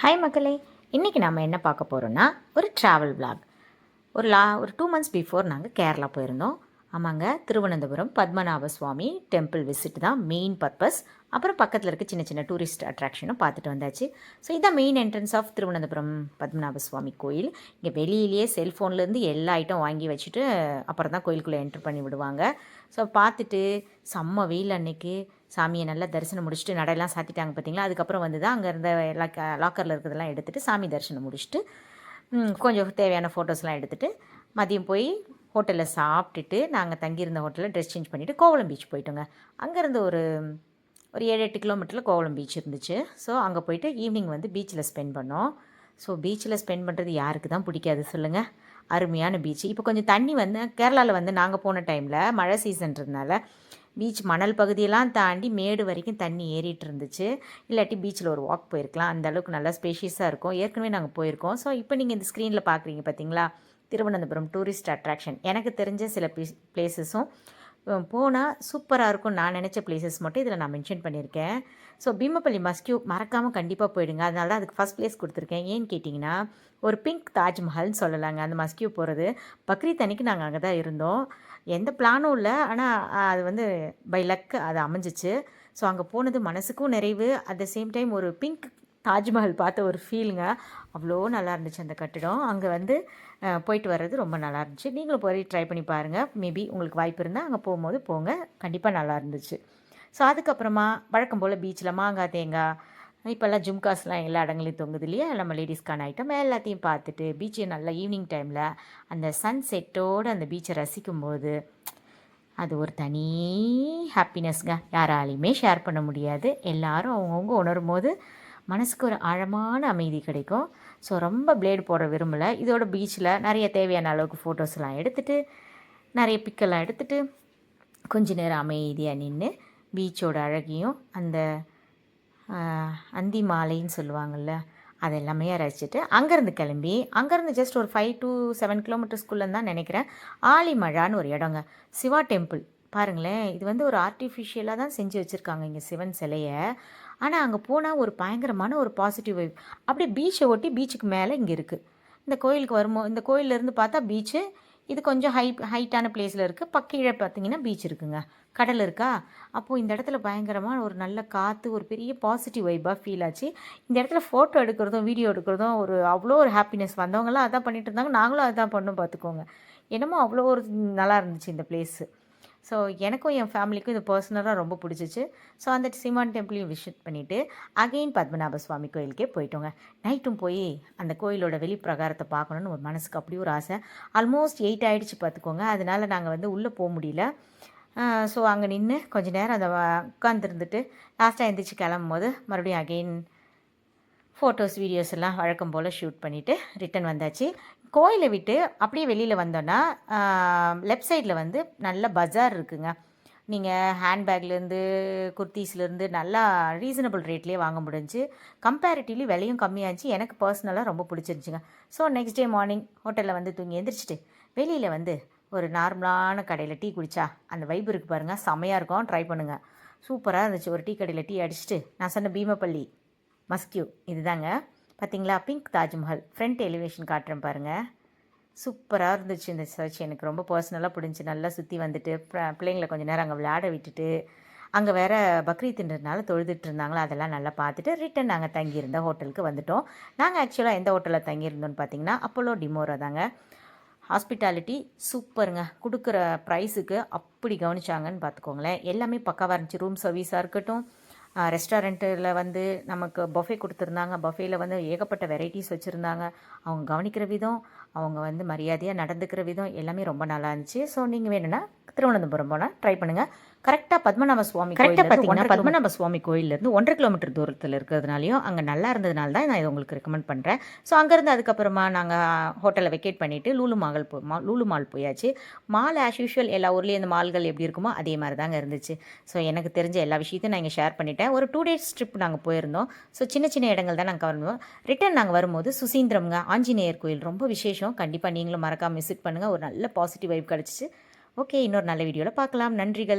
Hi மக்களே, இன்றைக்கி நம்ம என்ன பார்க்க போகிறோன்னா ஒரு ட்ராவல் விளாக். ஒரு 2 months பிஃபோர் நாங்கள் கேரளா போயிருந்தோம். ஆமாங்க, திருவனந்தபுரம் பத்மநாப சுவாமி டெம்பிள் விசிட் தான் மெயின் பர்பஸ். அப்புறம் பக்கத்தில் இருக்க சின்ன சின்ன டூரிஸ்ட் அட்ராக்ஷனும் பார்த்துட்டு வந்தாச்சு. ஸோ இதான் main entrance of Thiruvananthapuram Padmanabha Swamy கோயில். இங்கே வெளியிலேயே செல்ஃபோன்லேருந்து எல்லா ஐட்டம் வாங்கி வச்சுட்டு அப்புறம் தான் கோயிலுக்குள்ளே என்ட்ரு பண்ணி விடுவாங்க. ஸோ பார்த்துட்டு செம்ம வெயில் அன்னைக்கு சாமியை நல்லா தரிசனம் முடிச்சுட்டு நடையெல்லாம் சாத்திட்டாங்க பார்த்தீங்களா. அதுக்கப்புறம் வந்து தான் அங்கே இருந்த எல்லா லாக்கரில் இருக்கிறதெல்லாம் எடுத்துகிட்டு சாமி தரிசனம் முடிச்சுட்டு கொஞ்சம் தேவையான ஃபோட்டோஸ்லாம் எடுத்துகிட்டு மதியம் போய் ஹோட்டலில் சாப்பிட்டுட்டு நாங்கள் தங்கியிருந்த ஹோட்டலில் ட்ரெஸ் சேஞ்ச் பண்ணிவிட்டு கோவளம் பீச் போயிட்டோங்க. அங்கேருந்து ஒரு 7-8 கிலோமீட்டரில் கோவளம் பீச் இருந்துச்சு. ஸோ அங்கே போயிட்டு ஈவினிங் வந்து பீச்சில் ஸ்பெண்ட் பண்ணோம். ஸோ பீச்சில் ஸ்பெண்ட் பண்ணுறது யாருக்கு தான் பிடிக்காது சொல்லுங்கள். அருமையான பீச். இப்போ கொஞ்சம் தண்ணி வந்து கேரளாவில் வந்து நாங்கள் போன டைமில் மழை சீசன்றதுனால பீச் மணல் பகுதியெல்லாம் தாண்டி மேடு வரைக்கும் தண்ணி ஏறிட்டு இருந்துச்சு. இல்லாட்டி பீச்சில் ஒரு வாக் போயிருக்கலாம். அந்த அளவுக்கு நல்லா ஸ்பேஷியஸாக இருக்கும். ஏற்கனவே நாங்கள் போயிருக்கோம். ஸோ இப்போ நீங்கள் இந்த ஸ்க்ரீனில் பார்க்குறீங்க பார்த்தீங்களா, திருவனந்தபுரம் டூரிஸ்ட் அட்ராக்ஷன். எனக்கு தெரிஞ்ச சில பிளேஸஸும் போனால் சூப்பராக இருக்கும் நான் நினச்ச பிளேசஸ் மட்டும் இதில் நான் மென்ஷன் பண்ணியிருக்கேன். ஸோ பீமப்பள்ளி மஸ்கியூ மறக்காமல் கண்டிப்பாக போயிடுங்க. அதனால தான் அதுக்கு ஃபஸ்ட் பிளேஸ் கொடுத்துருக்கேன். ஏன்னு கேட்டிங்கன்னா, ஒரு பிங்க் தாஜ்மஹல்னு சொல்லலாங்க அந்த மஸ்கியூ போகிறது. பக்ரீத் அன்னைக்கு நாங்கள் அங்கே தான் இருந்தோம். எந்த பிளானும் இல்லை, ஆனால் அது வந்து பை லக் அது அமைஞ்சிச்சு. ஸோ அங்கே போனது மனசுக்கும் நிறைவு, அட் த சேம் டைம் ஒரு பிங்க் தாஜ்மஹல் பார்த்த ஒரு ஃபீலுங்க. அவ்வளோ நல்லா இருந்துச்சு அந்த கட்டிடம். அங்கே வந்து போயிட்டு வர்றது ரொம்ப நல்லா இருந்துச்சு. நீங்களும் போய் ட்ரை பண்ணி பாருங்கள். மேபி உங்களுக்கு வாய்ப்பு இருந்தால் அங்கே போகும்போது போங்க, கண்டிப்பாக நல்லா இருந்துச்சு. ஸோ அதுக்கப்புறமா வழக்கம் போல் பீச்சில் மாங்காய் தேங்காய் இப்போல்லாம் ஜும்காஸ்லாம் எல்லா இடங்களையும் தொங்குது இல்லையா, நம்ம லேடிஸ்க்கான ஐட்டம் எல்லாத்தையும் பார்த்துட்டு பீச்சை நல்லா ஈவினிங் டைமில் அந்த சன் செட்டோடு அந்த பீச்சை ரசிக்கும்போது அது ஒரு தனி ஹாப்பினஸ்ங்க. யாராலையுமே ஷேர் பண்ண முடியாது. எல்லோரும் அவங்கவுங்க உணரும் போது மனசுக்கு ஒரு ஆழமான அமைதி கிடைக்கும். ஸோ ரொம்ப பிளேடு போட விரும்பலை. இதோட பீச்சில் நிறைய தேவையான அளவுக்கு ஃபோட்டோஸ்லாம் எடுத்துகிட்டு நிறைய பிக்கெல்லாம் எடுத்துகிட்டு கொஞ்ச நேரம் அமைதியாக நின்று பீச்சோட அழகையும் அந்த அந்தி மாலைன்னு சொல்லுவாங்கள்ல அது எல்லாமே ரசிச்சுட்டு அங்கேருந்து கிளம்பி அங்கேருந்து ஜஸ்ட் ஒரு 5 to 7 கிலோமீட்டர்ஸ்குள்ளேன்னு தான் நினைக்கிறேன், ஆலிமழான்னு ஒரு இடங்க. சிவா டெம்பிள் பாருங்களேன். இது வந்து ஒரு ஆர்டிஃபிஷியலாக தான் செஞ்சு வச்சுருக்காங்க இங்கே சிவன் சிலையை. ஆனால் அங்கே போனால் ஒரு பயங்கரமான ஒரு பாசிட்டிவ் வைப். அப்படியே பீச்சை ஒட்டி பீச்சுக்கு மேலே இங்கே இருக்குது. இந்த கோயிலுக்கு இந்த கோயிலேருந்து பார்த்தா பீச்சு இது கொஞ்சம் ஹைட்டான பிளேஸில் இருக்குது. கீழே பார்த்தீங்கன்னா பீச் இருக்குங்க, கடல் இருக்கா. அப்போது இந்த இடத்துல பயங்கரமாக ஒரு நல்ல காற்று, ஒரு பெரிய பாசிட்டிவ் வைப்பாக ஃபீல் ஆச்சு. இந்த இடத்துல ஃபோட்டோ எடுக்கிறதும் வீடியோ எடுக்கிறதும் அவ்வளோ ஒரு ஹாப்பினஸ். வந்தவங்களாம் அதான் பண்ணிகிட்டு இருந்தாங்க, நாங்களும் அதான் பண்ணோம் பார்த்துக்கோங்க. என்னமோ அவ்வளோ ஒரு நல்லா இருந்துச்சு இந்த பிளேஸு. ஸோ எனக்கும் என் ஃபேமிலிக்கும் இது பர்சனலாக ரொம்ப பிடிச்சிச்சு. ஸோ அந்த சிவான் டெம்பிளையும் விசிட் பண்ணிவிட்டு அகெயின் பத்மநாப சுவாமி கோயிலுக்கே போயிட்டோங்க. நைட்டும் போய் அந்த கோயிலோட வெளிப்பிரகாரத்தை பார்க்கணுன்னு ஒரு மனசுக்கு அப்படி ஒரு ஆசை. ஆல்மோஸ்ட் 8 ஆகிடுச்சு பார்த்துக்கோங்க. அதனால் நாங்கள் வந்து உள்ளே போக முடியல. ஸோ அங்கே நின்று கொஞ்சம் நேரம் அதை உட்காந்துருந்துட்டு லாஸ்ட்டாக எழுந்திரிச்சு கிளம்பும் போது மறுபடியும் அகெயின் ஃபோட்டோஸ் வீடியோஸ் எல்லாம் வழக்கம் போல் ஷூட் பண்ணிவிட்டு ரிட்டன் வந்தாச்சு. கோயிலை விட்டு அப்படியே வெளியில் வந்தோன்னா லெஃப்ட் சைடில் வந்து நல்ல பஜார் இருக்குங்க. நீங்கள் ஹேண்ட்பேக்லேருந்து குர்த்தீஸ்லேருந்து நல்லா ரீசனபிள் ரேட்லேயே வாங்க முடிஞ்சு. கம்பேரிட்டிவ்லி விலையும் கம்மியாச்சு. எனக்கு பர்சனலாக ரொம்ப பிடிச்சிருந்துச்சிங்க. ஸோ நெக்ஸ்ட் டே மார்னிங் ஹோட்டலில் வந்து தூங்கி எழுந்திரிச்சிட்டு வெளியில் வந்து ஒரு நார்மலான கடையில் டீ குடித்தா அந்த வைப் இருக்குது பாருங்கள், செமையாக இருக்கும். ட்ரை பண்ணுங்கள், சூப்பராக இருந்துச்சு. ஒரு டீ கடையில் டீ அடிச்சுட்டு நான் சொன்ன பீமப்பள்ளி மஸ்கியூ இதுதாங்க. பார்த்தீங்களா, பிங்க் தாஜ்மஹல் ஃப்ரண்ட் எலிவேஷன் காட்டுறேன் பாருங்கள். சூப்பராக இருந்துச்சு இந்த சர்ச். எனக்கு ரொம்ப பர்சனலாக பிடிச்சி. நல்லா சுற்றி வந்துட்டு பிள்ளைங்களை கொஞ்சம் நேரம் அங்கே விளையாட விட்டுட்டு அங்கே வேறு பக்ரீத்ன்றதுனால தொழுதுட்டு இருந்தாங்களோ அதெல்லாம் நல்லா பார்த்துட்டு ரிட்டன் நாங்கள் தங்கியிருந்த ஹோட்டலுக்கு வந்துவிட்டோம். நாங்கள் ஆக்சுவலாக எந்த ஹோட்டலில் தங்கியிருந்தோன்னு பார்த்தீங்கன்னா அப்போலோ டிமோரா தாங்க. ஹாஸ்பிட்டாலிட்டி சூப்பருங்க. கொடுக்குற ப்ரைஸுக்கு அப்படி கவனிச்சாங்கன்னு பார்த்துக்கோங்களேன். எல்லாமே பக்காவாக இருந்துச்சு. ரூம் சர்வீஸாக இருக்கட்டும், ரெஸ்டாரண்ட்டில் வந்து நமக்கு பஃபே கொடுத்துருந்தாங்க. பஃபேயில் வந்து ஏகப்பட்ட வெரைட்டிஸ் வச்சுருந்தாங்க. அவங்க கவனிக்கிற விதம், அவங்க வந்து மரியாதையாக நடந்துக்கிற விதம் எல்லாமே ரொம்ப நல்லா இருந்துச்சு. ஸோ நீங்கள் வேணும்னா திருவனந்தபுரம் போனால் ட்ரை பண்ணுங்கள். கரெக்டாக பத்மநாப சுவாமி பத்மநாப சுவாமி கோயிலேருந்து 1.5 கிலோமீட்டர் தூரத்தில் இருக்கிறதுனாலையும் அங்கே நல்லா இருந்ததுனால தான் நான் இதை உங்களுக்கு ரெக்கமெண்ட் பண்ணுறேன். ஸோ அங்கேருந்து அதுக்கப்புறமா நாங்கள் ஹோட்டலை வெக்கேட் பண்ணிவிட்டு லூலு மால் போயாச்சு. மால் ஆஸ் யூஷுவல் எல்லா ஊர்லேயும் இந்த மால்கள் எப்படி இருக்குமோ அதே மாதிரி தாங்க இருந்துச்சு. ஸோ எனக்கு தெரிஞ்ச எல்லா விஷயத்தையும் நான் இங்கே ஷேர் பண்ணிட்டேன். ஒரு 2 days ட்ரிப் நாங்கள் போயிருந்தோம். ஸோ சின்ன சின்ன இடங்கள் தான் நாங்கள் வருவோம். ரிட்டன் நாங்கள் வரும்போது சுசீந்திரம்ங்க ஆஞ்சநேயர் கோயில் ரொம்ப விசேஷம். கண்டிப்பாக நீங்களும் மறக்காமல் விசிட் பண்ணுங்கள். ஒரு நல்ல பாசிட்டிவ் வைப் கிடச்சிச்சு. ஓகே, இன்னொரு நல்ல வீடியோவில் பார்க்கலாம். நன்றிகள்.